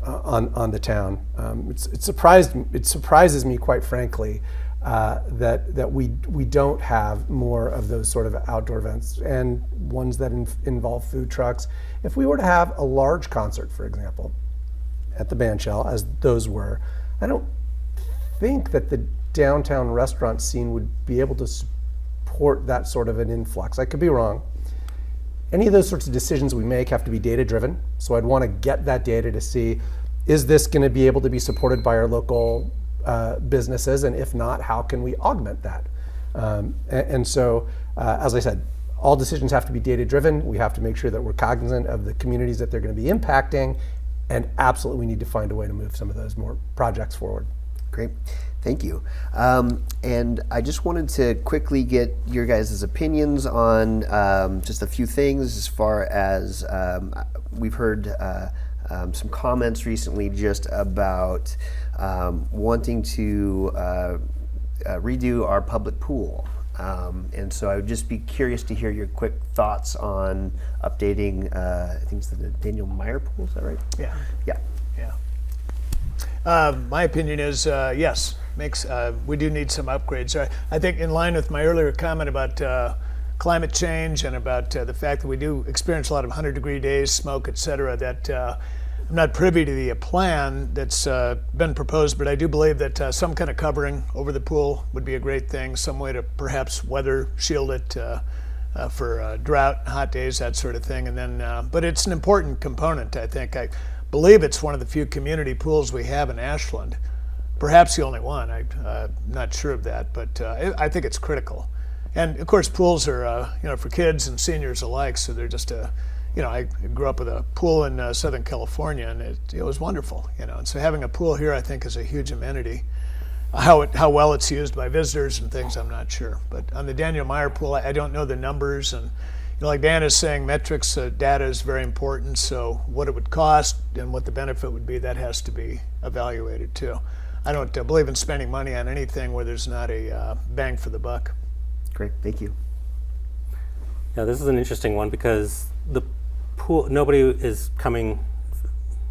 on the town. It surprises me, quite frankly, that we don't have more of those sort of outdoor events and ones that involve food trucks. If we were to have a large concert, for example, at the band shell, as those were, I don't think that the downtown restaurant scene would be able to support that sort of an influx. I could be wrong. any of those sorts of decisions we make have to be data driven. So I'd want to get that data to see, is this going to be able to be supported by our local businesses? And if not, how can we augment that? And so, as I said, all decisions have to be data driven. We have to make sure that we're cognizant of the communities that they're going to be impacting. And absolutely, we need to find a way to move some of those more projects forward. Great, thank you. And I just wanted to quickly get your guys' opinions on just a few things as far as we've heard some comments recently just about wanting to redo our public pool. And so I would just be curious to hear your quick thoughts on updating, I think it's the Daniel Meyer pool, is that right? Yeah. Yeah. My opinion is yes, we do need some upgrades. I think in line with my earlier comment about climate change and about the fact that we do experience a lot of 100-degree days, smoke, et cetera, that I'm not privy to the plan that's been proposed, but I do believe that some kind of covering over the pool would be a great thing, some way to perhaps weather shield it for drought, hot days, that sort of thing. And then, but it's an important component, I think. I believe it's one of the few community pools we have in Ashland, perhaps the only one. I'm not sure of that, but I think it's critical. And of course, pools are for kids and seniors alike, so they're just I grew up with a pool in Southern California, and it was wonderful. And so having a pool here, I think, is a huge amenity. How well it's used by visitors and things, I'm not sure. But on the Daniel Meyer pool, I don't know the numbers, and like Dan is saying, metrics data is very important. So what it would cost and what the benefit would be, that has to be evaluated too. I don't believe in spending money on anything where there's not a bang for the buck. Great, thank you. Yeah, this is an interesting one because the pool, nobody is coming,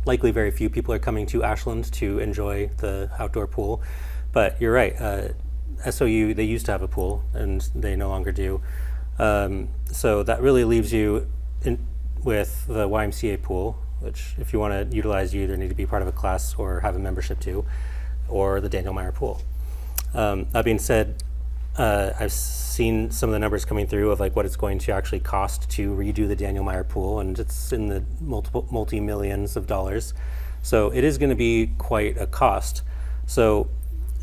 likely very few people are coming to Ashland to enjoy the outdoor pool. But you're right, SOU, they used to have a pool and they no longer do. So that really leaves you with the YMCA pool, which if you want to utilize, you either need to be part of a class or have a membership to, or the Daniel Meyer pool. That being said, I've seen some of the numbers coming through of like what it's going to actually cost to redo the Daniel Meyer pool, and it's in the multi-millions of dollars. So it is going to be quite a cost. So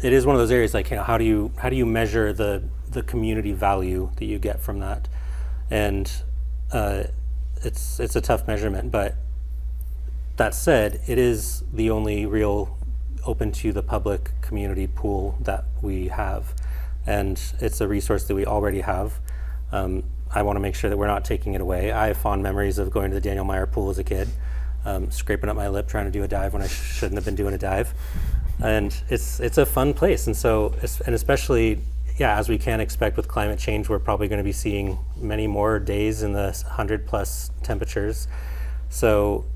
it is one of those areas like, how do you measure the community value that you get from that? And it's a tough measurement, but that said, it is the only real open to the public community pool that we have. And it's a resource that we already have. I want to make sure that we're not taking it away. I have fond memories of going to the Daniel Meyer pool as a kid, scraping up my lip trying to do a dive when I shouldn't have been doing a dive. And it's a fun place. And so, and especially, as we can expect with climate change, we're probably going to be seeing many more days in the 100+ temperatures. So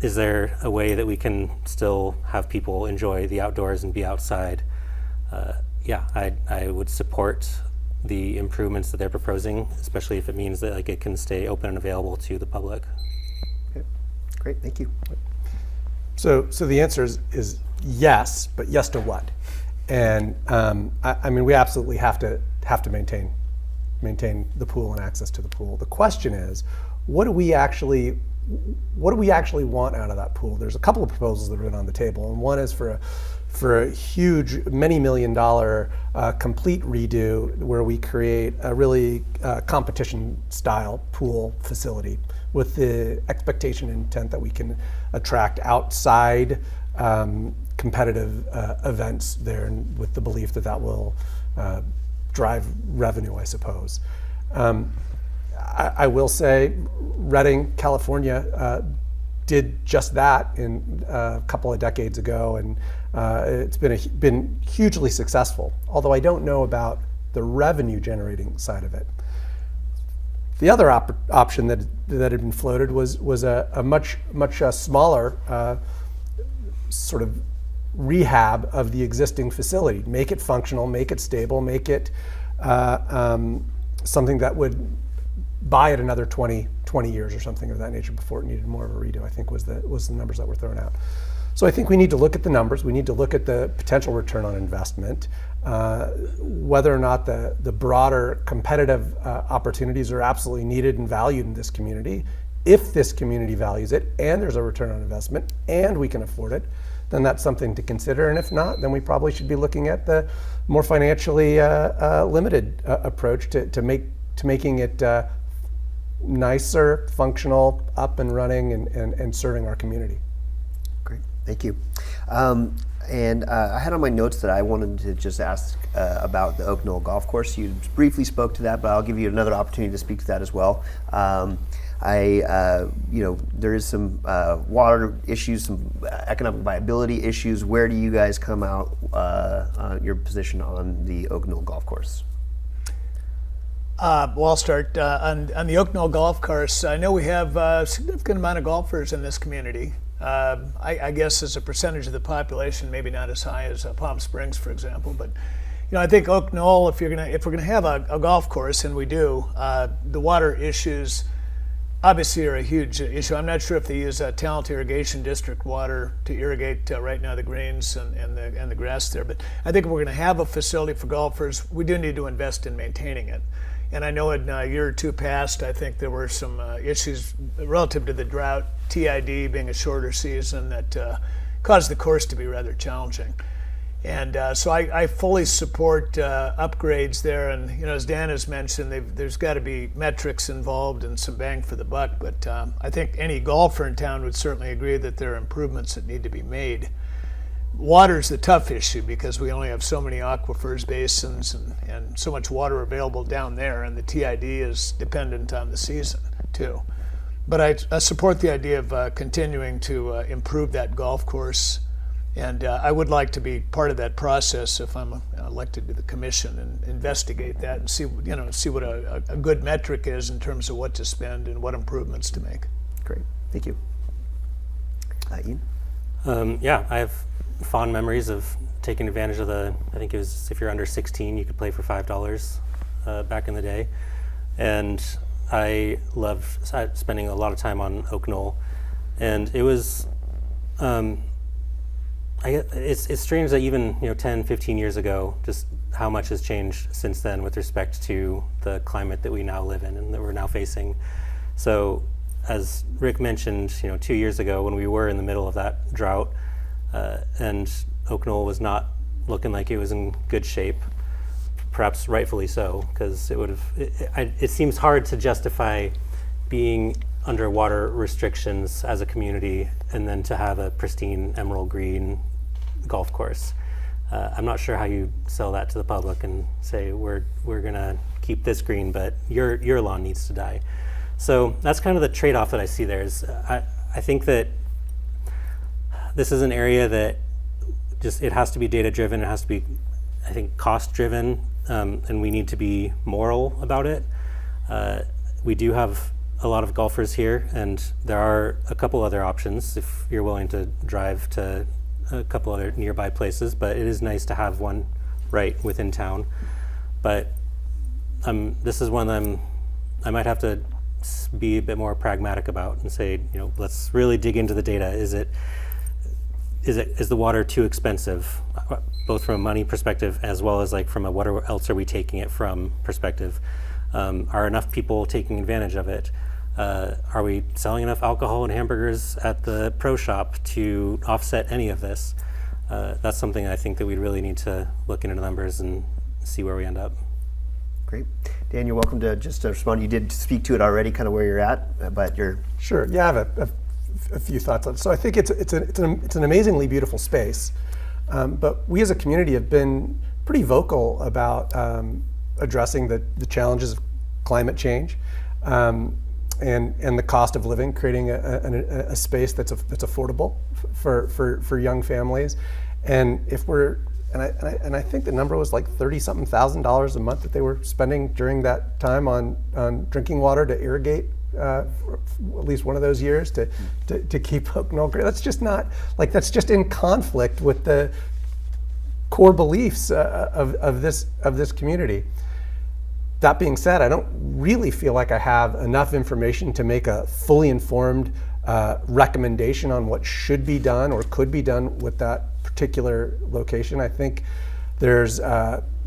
is there a way that we can still have people enjoy the outdoors and be outside? I would support the improvements that they're proposing, especially if it means that it can stay open and available to the public. Okay. Great, thank you. So the answer is yes, but yes to what? And I mean, we absolutely have to maintain the pool and access to the pool. The question is, what do we actually want out of that pool? There's a couple of proposals that have been on the table, and one is for a huge, many $1 million complete redo where we create a really competition-style pool facility with the expectation and intent that we can attract outside competitive events there, and with the belief that that will drive revenue, I suppose. I will say Redding, California did just that in a couple of decades ago, and it's been hugely successful, although I don't know about the revenue generating side of it. The other option that had been floated was a much smaller sort of rehab of the existing facility. Make it functional, make it stable, make it something that would buy it another 20 years or something of that nature before it needed more of a redo, I think was the numbers that were thrown out. So I think we need to look at the numbers. We need to look at the potential return on investment. whether or not the broader competitive opportunities are absolutely needed and valued in this community. If this community values it and there's a return on investment and we can afford it, then that's something to consider. And if not, then we probably should be looking at the more financially limited approach to making it nicer, functional, up and running, and serving our community. Great, thank you. And I had on my notes that I wanted to just ask about the Oak Knoll Golf Course. You briefly spoke to that, but I'll give you another opportunity to speak to that as well. There is some water issues, some economic viability issues. Where do you guys come out your position on the Oak Knoll Golf Course? Well, I'll start on the Oak Knoll Golf Course. I know we have a significant amount of golfers in this community. I guess as a percentage of the population, maybe not as high as Palm Springs, for example. But I think Oak Knoll, if we're gonna have a golf course, and we do, the water issues obviously are a huge issue. I'm not sure if they use Talent Irrigation District water to irrigate right now the greens and the grass there. But I think if we're going to have a facility for golfers, we do need to invest in maintaining it. And I know in a year or two past, I think there were some issues relative to the drought, TID being a shorter season, that caused the course to be rather challenging. And so I fully support upgrades there. And as Dan has mentioned, there's got to be metrics involved and some bang for the buck. But I think any golfer in town would certainly agree that there are improvements that need to be made. Water's the tough issue because we only have so many aquifers, basins, and so much water available down there. And the TID is dependent on the season too. But I support the idea of continuing to improve that golf course. And I would like to be part of that process if I'm elected to the commission, and investigate that and see what a good metric is in terms of what to spend and what improvements to make. Great, thank you. Ian? I have fond memories of taking advantage of I think it was, if you're under 16, you could play for $5 back in the day. And I loved spending a lot of time on Oak Knoll. And it was, it's strange that even 10, 15 years ago, just how much has changed since then with respect to the climate that we now live in and that we're now facing. So as Rick mentioned, 2 years ago when we were in the middle of that drought, and Oak Knoll was not looking like it was in good shape, perhaps rightfully so, because it seems hard to justify being under water restrictions as a community and then to have a pristine emerald green golf course. I'm not sure how you sell that to the public and say we're gonna keep this green, but your lawn needs to die. So that's kind of the trade-off that I see there. Is I think that this is an area that it has to be data driven. It has to be, I think, cost driven, and we need to be moral about it. We do have a lot of golfers here, and there are a couple other options if you're willing to drive to a couple other nearby places, but it is nice to have one right within town. But this is one that I might have to be a bit more pragmatic about and say, let's really dig into the data. Is the water too expensive, both from a money perspective as well as from a what else are we taking it from perspective? Are enough people taking advantage of it? Are we selling enough alcohol and hamburgers at the pro shop to offset any of this? That's something I think that we really need to look into the numbers and see where we end up. Great. Dan, you're welcome to just respond. You did speak to it already, kind of where you're at, but you're... Sure, yeah, I have a few thoughts on it. So I think it's an amazingly beautiful space, but we as a community have been pretty vocal about addressing the challenges of climate change and the cost of living, creating a space that's affordable for young families. And I think the number was like $30-something thousand a month that they were spending during that time on drinking water to irrigate at least one of those years to keep Oak Knoll green. That's just not that's just in conflict with the core beliefs of this community. That being said, I don't really feel like I have enough information to make a fully informed recommendation on what should be done or could be done with that particular location. I think There's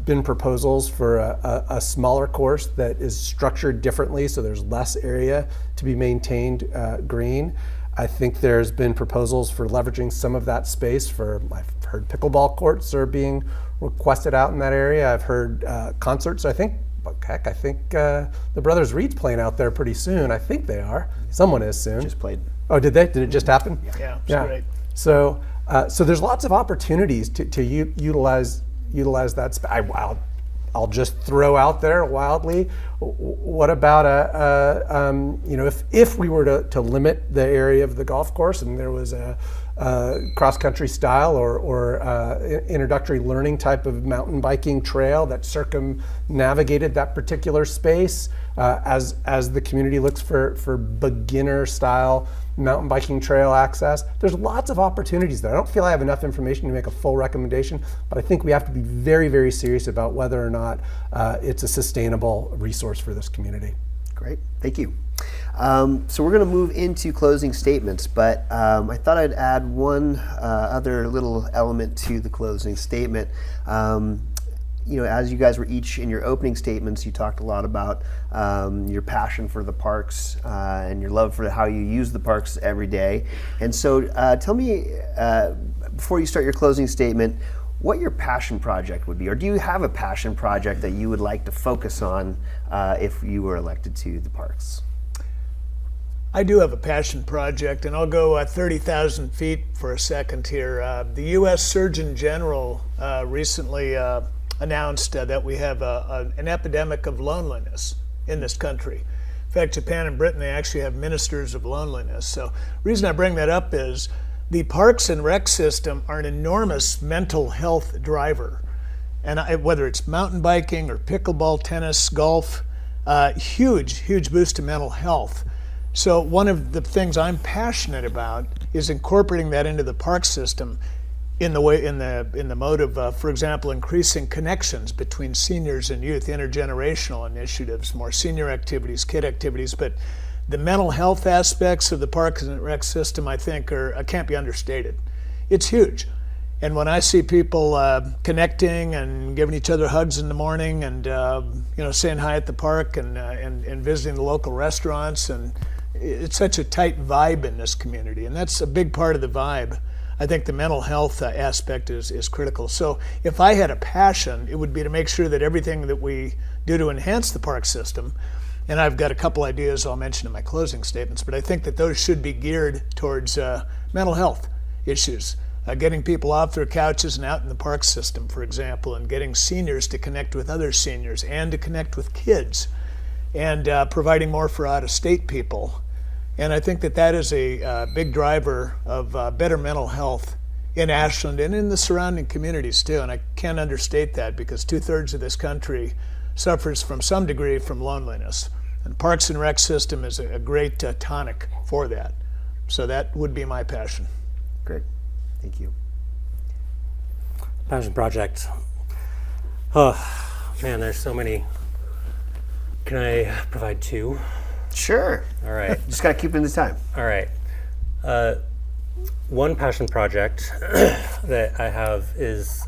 been proposals for a smaller course that is structured differently, so there's less area to be maintained green. I think there's been proposals for leveraging some of that space I've heard pickleball courts are being requested out in that area. I've heard concerts. I think the Brothers Reed's playing out there pretty soon. I think they are. Someone is soon. Just played. Oh, did they? Did it just happen? Yeah, it's great. So there's lots of opportunities to utilize that space. I'll just throw out there wildly. What about if we were to limit the area of the golf course and there was a cross-country style or introductory learning type of mountain biking trail that circumnavigated that particular space as the community looks for beginner style mountain biking trail access. There's lots of opportunities there. I don't feel I have enough information to make a full recommendation, but I think we have to be very, very serious about whether or not it's a sustainable resource for this community. Great, thank you. So we're going to move into closing statements, but I thought I'd add one other little element to the closing statement. As you guys were each in your opening statements, you talked a lot about your passion for the parks and your love for how you use the parks every day. And so tell me, before you start your closing statement, what your passion project would be, or do you have a passion project that you would like to focus on if you were elected to the parks? I do have a passion project, and I'll go 30,000 feet for a second here. The U.S. Surgeon General recently announced that we have an epidemic of loneliness in this country. In fact, Japan and Britain, they actually have ministers of loneliness. So the reason I bring that up is the Parks and Rec system are an enormous mental health driver. And whether it's mountain biking or pickleball, tennis, golf, huge boost to mental health. So one of the things I'm passionate about is incorporating that into the park system in the mode of, for example, increasing connections between seniors and youth, intergenerational initiatives, more senior activities, kid activities. But the mental health aspects of the Parks and Rec system, I think, can't be understated. It's huge. And when I see people connecting and giving each other hugs in the morning and saying hi at the park and visiting the local restaurants, and it's such a tight vibe in this community, and that's a big part of the vibe. I think the mental health aspect is critical. So if I had a passion, it would be to make sure that everything that we do to enhance the park system, and I've got a couple ideas I'll mention in my closing statements, but I think that those should be geared towards mental health issues. Getting people off their couches and out in the park system, for example, and getting seniors to connect with other seniors and to connect with kids, and providing more for out-of-state people. And I think that is a big driver of better mental health in Ashland and in the surrounding communities too. And I can't understate that, because 2/3 of this country suffers from some degree from loneliness. And Parks and Rec system is a great tonic for that. So that would be my passion. Great, thank you. Passion project. Oh man, there's so many. Can I provide two? Sure. All right. Just gotta keep it in the time. All right. One passion project that I have is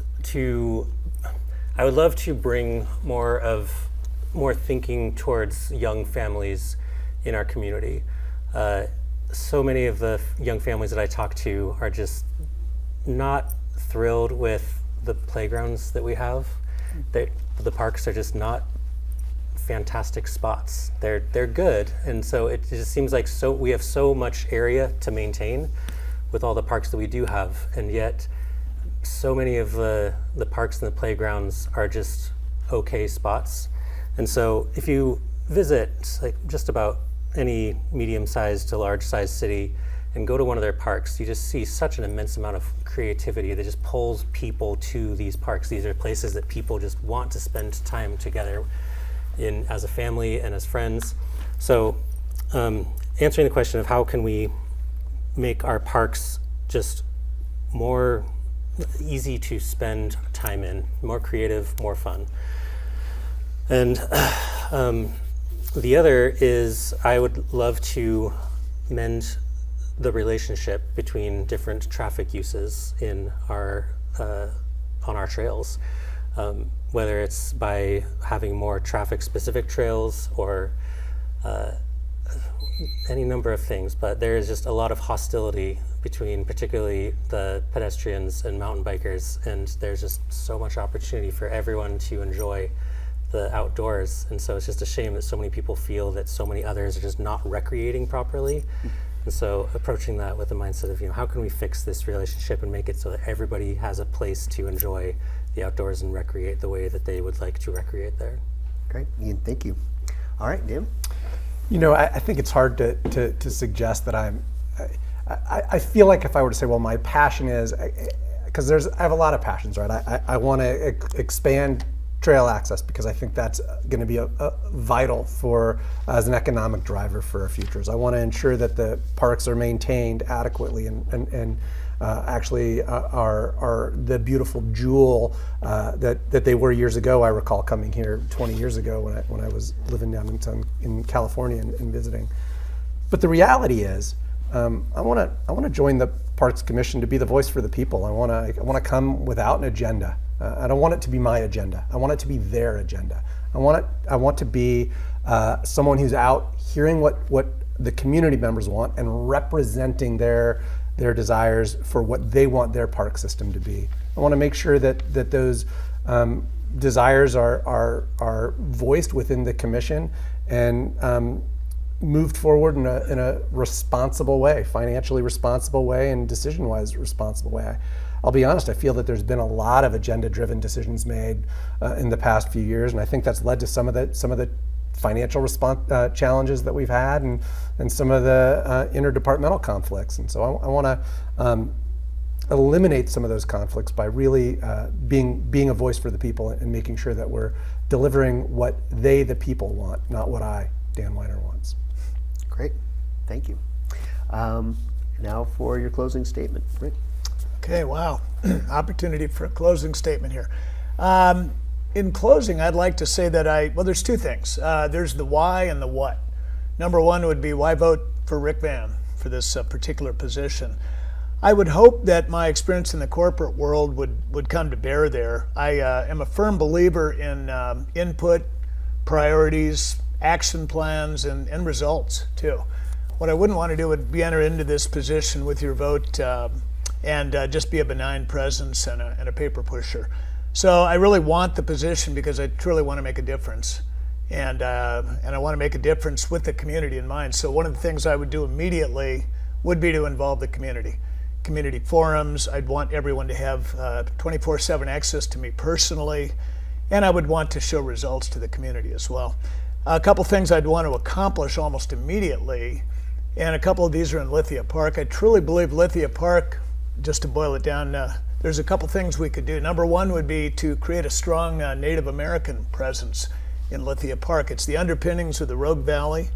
I would love to bring more thinking towards young families in our community. So many of the young families that I talk to are just not thrilled with the playgrounds that we have. The parks are just not fantastic spots. They're good, and so it just seems like we have so much area to maintain with all the parks that we do have, and yet so many of the parks and the playgrounds are just okay spots. And so if you visit like just about any medium-sized to large-sized city and go to one of their parks, you just see such an immense amount of creativity that just pulls people to these parks. These are places that people just want to spend time together in as a family and as friends. So answering the question of how can we make our parks just more easy to spend time in, more creative, more fun. And the other is I would love to mend the relationship between different traffic uses in our on our trails. whether it's by having more traffic-specific trails or any number of things, but there is just a lot of hostility between particularly the pedestrians and mountain bikers, and there's just so much opportunity for everyone to enjoy the outdoors. And so it's just a shame that so many people feel that so many others are just not recreating properly. And so approaching that with the mindset of, how can we fix this relationship and make it so that everybody has a place to enjoy the outdoors and recreate the way that they would like to recreate there. Great, Ian, thank you. All right, Dan? I think it's hard to suggest that I feel like if I were to say, well, my passion is, because I have a lot of passions, right? I want to expand trail access because I think that's going to be a vital as an economic driver for our futures. I want to ensure that the parks are maintained adequately and actually are the beautiful jewel that they were years ago. I recall coming here 20 years ago when I was living down in California and visiting. But the reality is, I want to join the Parks Commission to be the voice for the people. I want to come without an agenda. I don't want it to be my agenda. I want it to be their agenda. I want to be someone who's out hearing what the community members want and representing their desires for what they want their park system to be. I want to make sure that those desires are voiced within the commission and moved forward in a responsible way, financially responsible way, and decision-wise responsible way. I'll be honest, I feel that there's been a lot of agenda-driven decisions made in the past few years, and I think that's led to some of the financial challenges that we've had and some of the interdepartmental conflicts. And so I want to eliminate some of those conflicts by really being a voice for the people and making sure that we're delivering what the people want, not what Dan Weiner, wants. Great, thank you. Now for your closing statement, Rick. Okay, wow. Opportunity for a closing statement here. In closing, I'd like to say that there's two things. There's the why and the what. Number one would be why vote for Rick Van for this particular position. I would hope that my experience in the corporate world would come to bear there. I am a firm believer in input, priorities, action plans, and results too. What I wouldn't want to do would be enter into this position with your vote and just be a benign presence and a paper pusher. So I really want the position because I truly want to make a difference. And I want to make a difference with the community in mind. So one of the things I would do immediately would be to involve the community. Community forums, I'd want everyone to have 24/7 access to me personally, and I would want to show results to the community as well. A couple things I'd want to accomplish almost immediately, and a couple of these are in Lithia Park. I truly believe Lithia Park, just to boil it down, there's a couple things we could do. Number one would be to create a strong Native American presence in Lithia Park. It's the underpinnings of the Rogue Valley,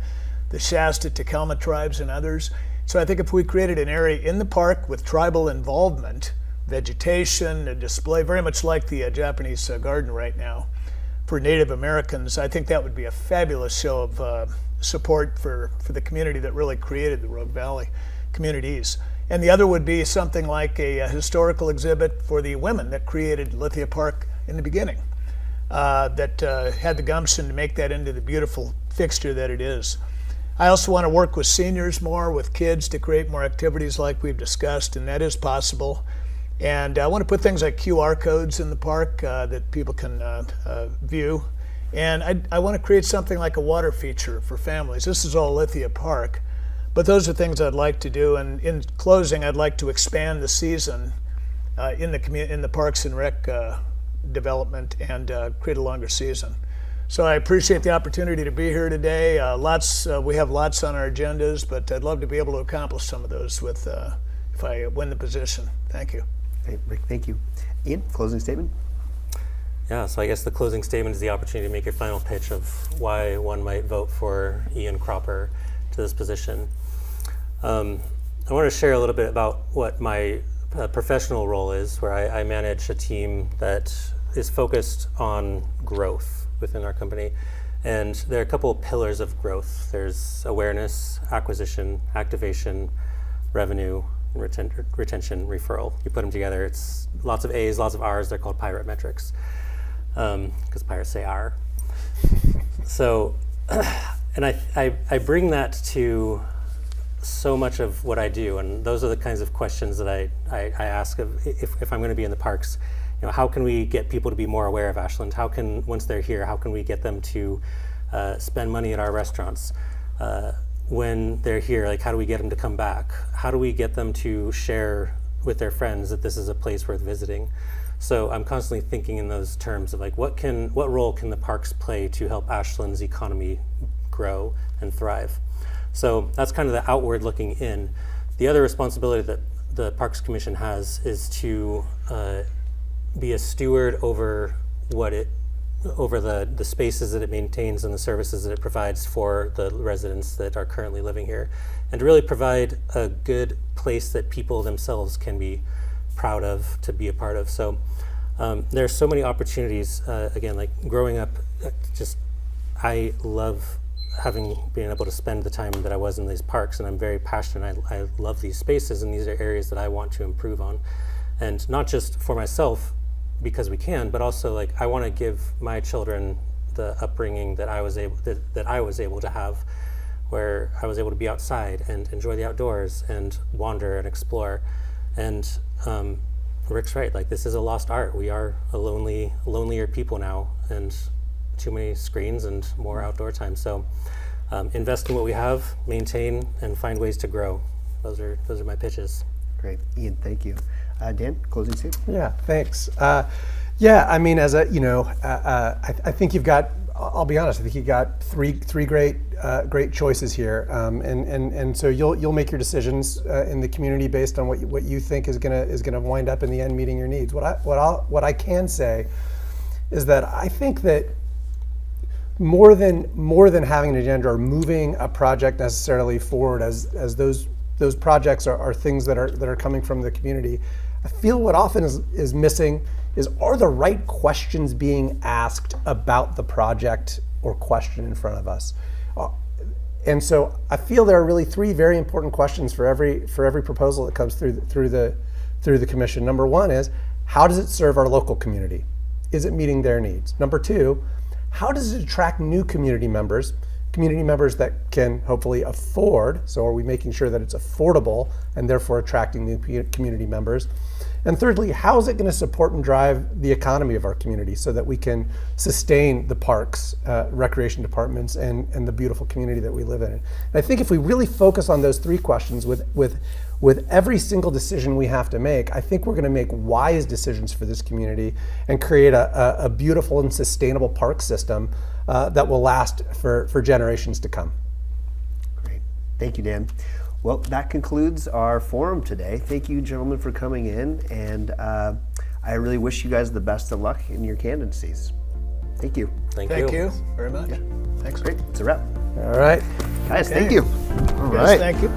the Shasta, Takelma tribes, and others. So I think if we created an area in the park with tribal involvement, vegetation, a display, very much like the Japanese garden right now, for Native Americans, I think that would be a fabulous show of support for the community that really created the Rogue Valley communities. And the other would be something like a historical exhibit for the women that created Lithia Park in the beginning, that had the gumption to make that into the beautiful fixture that it is. I also want to work with seniors more, with kids, to create more activities like we've discussed, and that is possible. And I want to put things like QR codes in the park that people can view. And I want to create something like a water feature for families. This is all Lithia Park. But those are things I'd like to do. And in closing, I'd like to expand the season in the Parks and Rec development and create a longer season. So I appreciate the opportunity to be here today. We have lots on our agendas, but I'd love to be able to accomplish some of those if I win the position. Thank you. Hey, Rick, thank you. Ian, closing statement? Yeah, so I guess the closing statement is the opportunity to make your final pitch of why one might vote for Ian Cropper to this position. I want to share a little bit about what my professional role is, where I manage a team that is focused on growth within our company. And there are a couple of pillars of growth. There's awareness, acquisition, activation, revenue, and retention, referral. You put them together, it's lots of A's, lots of R's, they're called pirate metrics. because pirates say "ar." So, and I bring that to so much of what I do, and those are the kinds of questions that I ask of if I'm going to be in the parks. How can we get people to be more aware of Ashland? How can, once they're here, how can we get them to spend money at our restaurants? When they're here, like, how do we get them to come back? How do we get them to share with their friends that this is a place worth visiting? So I'm constantly thinking in those terms of, like, what role can the parks play to help Ashland's economy grow and thrive? So that's kind of the outward looking in. The other responsibility that the Parks Commission has is to be a steward over the spaces that it maintains and the services that it provides for the residents that are currently living here, and to really provide a good place that people themselves can be proud of, to be a part of. So there are so many opportunities. Again, like growing up, I love being able to spend the time that I was in these parks, and I'm very passionate. I love these spaces, and these are areas that I want to improve on, and not just for myself because we can, but also, like, I want to give my children the upbringing that I was able to have, where I was able to be outside and enjoy the outdoors and wander and explore. And Rick's right, like, this is a lost art. We are a lonelier people now, and too many screens and more outdoor time. So invest in what we have, maintain, and find ways to grow. Those are my pitches. Great, Ian, thank you. Dan, closing statement? Yeah, thanks. I mean, as I think you've got, I'll be honest, I think you got three great choices here, and so you'll make your decisions in the community based on what you think is gonna wind up in the end meeting your needs. What I can say is that I think that more than having an agenda or moving a project necessarily forward, as those projects are things that are coming from the community, I feel what often is missing are the right questions being asked about the project or question in front of us. And so I feel there are really three very important questions for every proposal that comes through the commission. Number one is, how does it serve our local community? Is it meeting their needs? Number two, how does it attract new community members that can hopefully afford? So are we making sure that it's affordable and therefore attracting new community members? And thirdly, how is it going to support and drive the economy of our community so that we can sustain the parks, recreation departments, and the beautiful community that we live in? And I think if we really focus on those three questions with every single decision we have to make, I think we're going to make wise decisions for this community and create a beautiful and sustainable park system that will last for generations to come. Great. Thank you, Dan. Well, that concludes our forum today. Thank you, gentlemen, for coming in, and I really wish you guys the best of luck in your candidacies. Thank you. Thank Thank you very much. Yeah. Thanks. Great. It's a wrap. All right. Guys, Okay. thank you. All Yes, right. thank you.